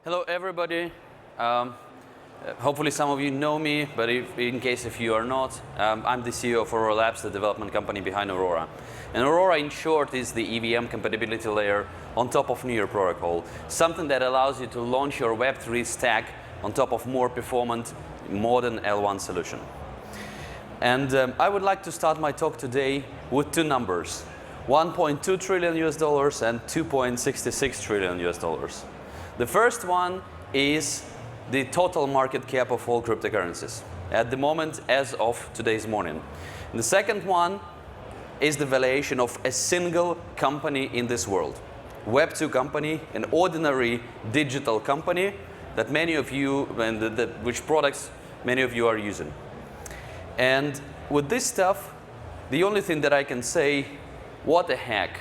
Hello, everybody. Hopefully some of you know me, but in case if you are not, I'm the CEO of Aurora Labs, the development company behind Aurora. And Aurora, in short, is the EVM compatibility layer on top of Near protocol, something that allows you to launch your Web3 stack on top of more performant, modern L1 solution. And I would like to start my talk today with two numbers, $1.2 trillion and $2.66 trillion. The first one is the total market cap of all cryptocurrencies at the moment as of today's morning. And the second one is the valuation of a single company in this world. Web2 company, an ordinary digital company that many of you, and which products many of you are using. And with this stuff, the only thing that I can say, what the heck?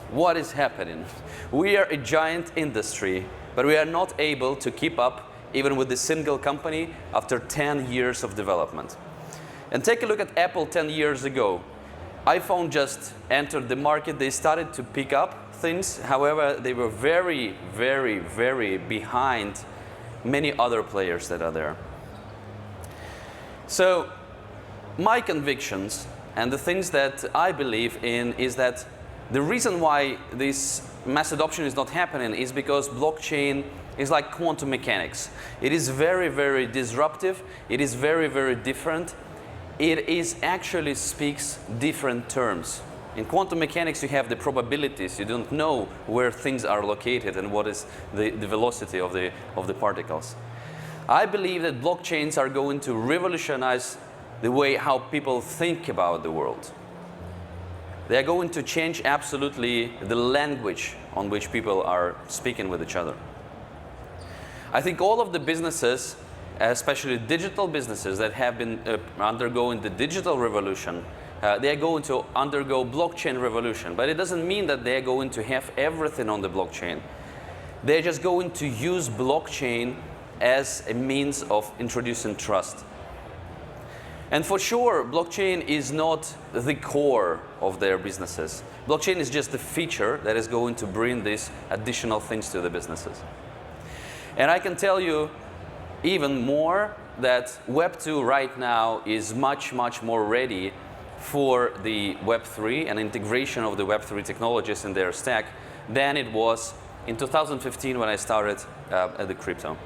What is happening? We are a giant industry, but we are not able to keep up even with the single company after 10 years of development. And take a look at Apple 10 years ago. iPhone just entered the market. They started to pick up things. However, they were very, very, very behind many other players that are there. So my convictions and the things that I believe in is that the reason why this mass adoption is not happening is because blockchain is like quantum mechanics. It is very, very disruptive. It is very, very different. It actually speaks different terms. In quantum mechanics, you have the probabilities. You don't know where things are located and what is the velocity of the particles. I believe that blockchains are going to revolutionize the way how people think about the world. They are going to change absolutely the language on which people are speaking with each other. I think all of the businesses, especially digital businesses that have been undergoing the digital revolution, they are going to undergo blockchain revolution. But it doesn't mean that they are going to have everything on the blockchain. They're just going to use blockchain as a means of introducing trust. And for sure, blockchain is not the core of their businesses. Blockchain is just the feature that is going to bring these additional things to the businesses. And I can tell you even more that Web2 right now is much, much more ready for the Web3 and integration of the Web3 technologies in their stack than it was in 2015 when I started at the crypto.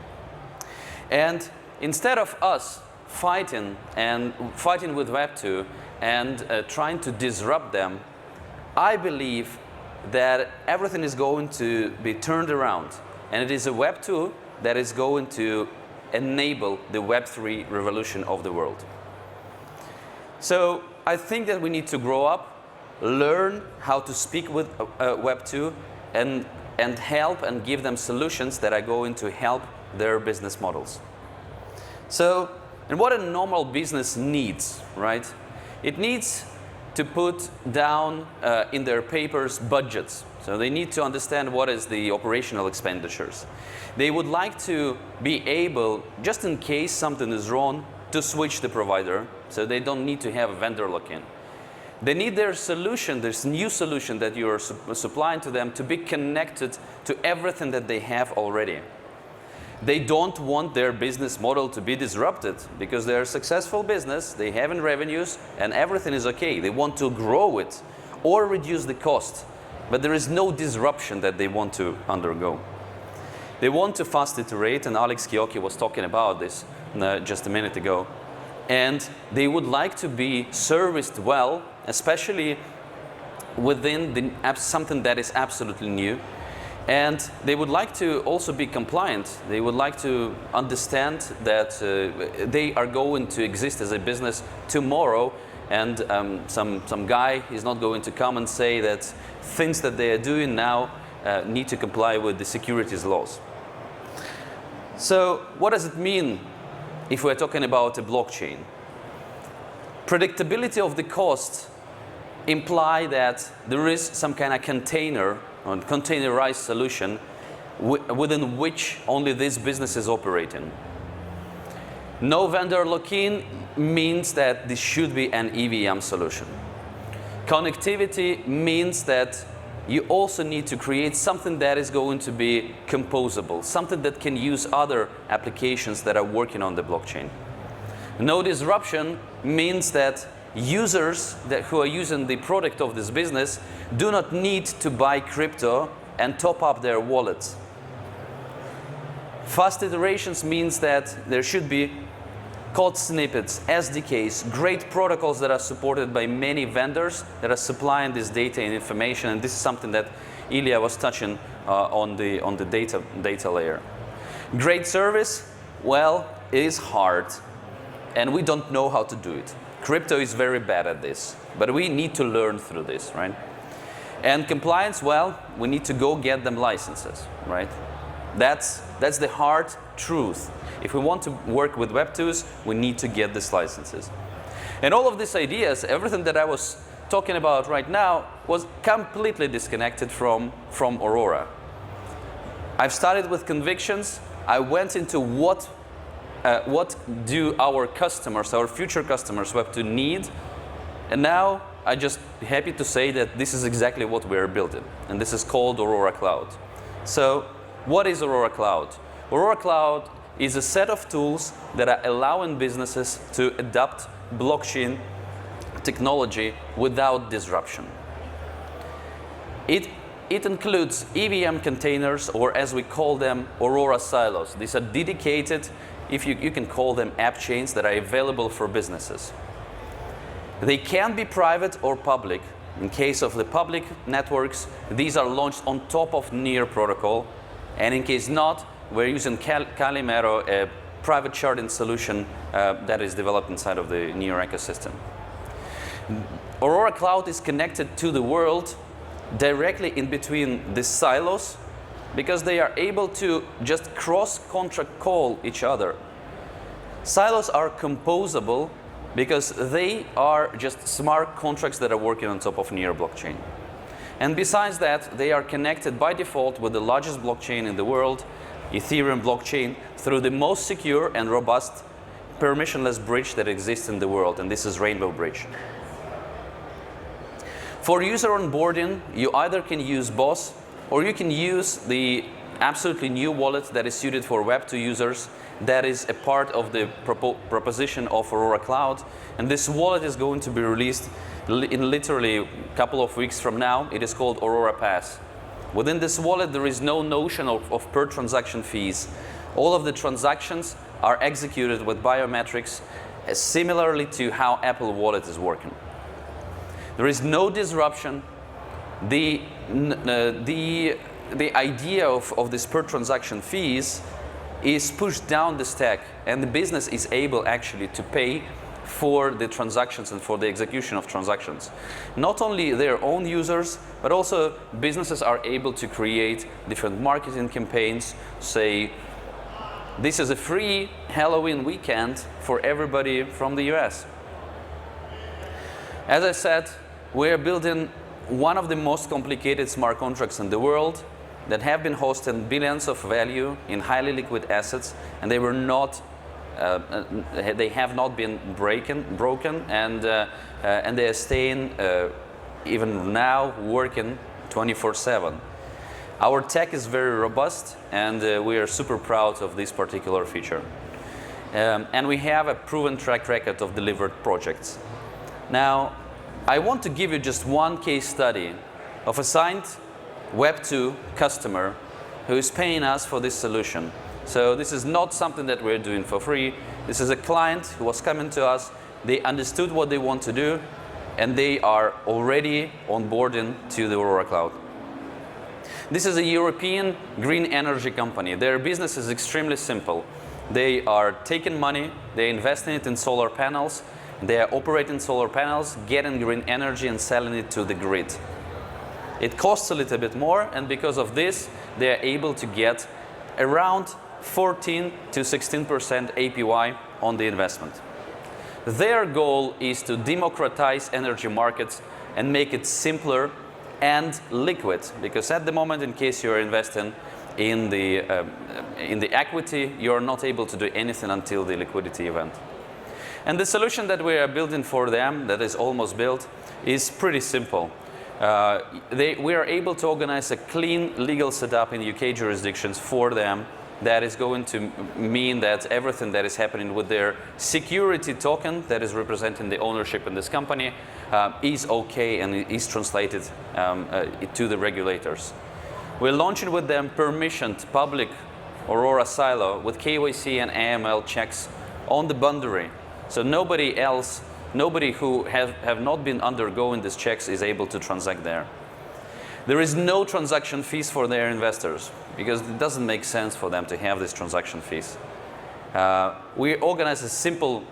And instead of us fighting with Web2 and trying to disrupt them, I believe that everything is going to be turned around. And it is a Web2 that is going to enable the Web3 revolution of the world. So I think that we need to grow up, learn how to speak with Web2, and help and give them solutions that are going to help their business models. So, and what a normal business needs, right? It needs to put down in their papers budgets. So they need to understand what is the operational expenditures. They would like to be able, just in case something is wrong, to switch the provider, so they don't need to have a vendor lock-in. They need their solution, this new solution that you are supplying to them, to be connected to everything that they have already. They don't want their business model to be disrupted because they're a successful business, they have revenues, and everything is okay. They want to grow it or reduce the cost, but there is no disruption that they want to undergo. They want to fast iterate, and Alex Kioki was talking about this just a minute ago. And they would like to be serviced well, especially within something that is absolutely new. And they would like to also be compliant. They would like to understand that they are going to exist as a business tomorrow, and some guy is not going to come and say that things that they are doing now need to comply with the securities laws. So what does it mean if we're talking about a blockchain? Predictability of the cost imply that there is some kind of container or containerized solution within which only this business is operating. No vendor lock-in means that this should be an EVM solution. Connectivity means that you also need to create something that is going to be composable, something that can use other applications that are working on the blockchain. No disruption means that users who are using the product of this business do not need to buy crypto and top up their wallets. Fast iterations means that there should be code snippets, SDKs, great protocols that are supported by many vendors that are supplying this data and information, and this is something that Ilya was touching on the data layer. Great service, well, it is hard, and we don't know how to do it. Crypto is very bad at this, but we need to learn through this, right? And compliance, well, we need to go get them licenses, right? That's the hard truth. If we want to work with Web2s, we need to get these licenses. And all of these ideas, everything that I was talking about right now, was completely disconnected from Aurora. I've started with convictions. I went into what do our customers, our future customers, Web2 need, and now I'm just happy to say that this is exactly what we're building, and this is called Aurora Cloud. So, what is Aurora Cloud? Aurora Cloud is a set of tools that are allowing businesses to adopt blockchain technology without disruption. It includes EVM containers, or as we call them, Aurora silos. These are dedicated, if you can call them app chains that are available for businesses. They can be private or public. In case of the public networks, these are launched on top of Near protocol, and in case not, we're using Calimero, a private sharding solution that is developed inside of the Near ecosystem. Aurora Cloud is connected to the world directly in between the silos, because they are able to just cross-contract call each other. Silos are composable because they are just smart contracts that are working on top of Near blockchain. And besides that, they are connected by default with the largest blockchain in the world, Ethereum blockchain, through the most secure and robust permissionless bridge that exists in the world, and this is Rainbow Bridge. For user onboarding, you either can use BOSS, or you can use the absolutely new wallet that is suited for Web2 users, that is a part of the proposition of Aurora Cloud. And this wallet is going to be released in literally a couple of weeks from now. It is called Aurora Pass. Within this wallet, there is no notion of per transaction fees. All of the transactions are executed with biometrics, similarly to how Apple Wallet is working. There is no disruption. The idea of this per transaction fees is pushed down the stack, and the business is able actually to pay for the transactions and for the execution of transactions. Not only their own users, but also businesses are able to create different marketing campaigns. Say, this is a free Halloween weekend for everybody from the US. As I said, we are building one of the most complicated smart contracts in the world that have been hosting billions of value in highly liquid assets, and they were not they have not been broken, and they are staying even now working 24/7. Our tech is very robust, and we are super proud of this particular feature. And we have a proven track record of delivered projects. Now, I want to give you just one case study of a signed Web2 customer who is paying us for this solution. So this is not something that we're doing for free. This is a client who was coming to us. They understood what they want to do, and they are already onboarding to the Aurora Cloud. This is a European green energy company. Their business is extremely simple. They are taking money, they're investing it in solar panels, they are operating solar panels, getting green energy and selling it to the grid. It costs a little bit more, and because of this, they are able to get around 14 to 16% APY on the investment. Their goal is to democratize energy markets and make it simpler and liquid, because at the moment, in case you're investing in the equity, you're not able to do anything until the liquidity event. And the solution that we are building for them, that is almost built, is pretty simple. We are able to organize a clean legal setup in UK jurisdictions for them. That is going to mean that everything that is happening with their security token that is representing the ownership in this company is okay and is translated to the regulators. We're launching with them permissioned public Aurora silo with KYC and AML checks on the boundary. So nobody else, nobody who have not been undergoing these checks is able to transact there. There is no transaction fees for their investors because it doesn't make sense for them to have these transaction fees. We organize a simple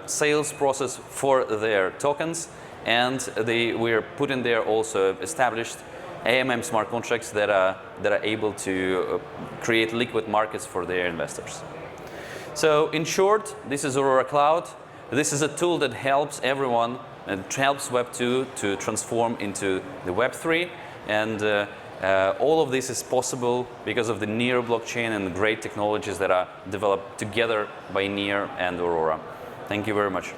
sales process for their tokens, and we are putting there also established AMM smart contracts that are able to create liquid markets for their investors. So in short, this is Aurora Cloud. This is a tool that helps everyone and helps Web2 to transform into the Web3. And all of this is possible because of the Near blockchain and the great technologies that are developed together by Near and Aurora. Thank you very much.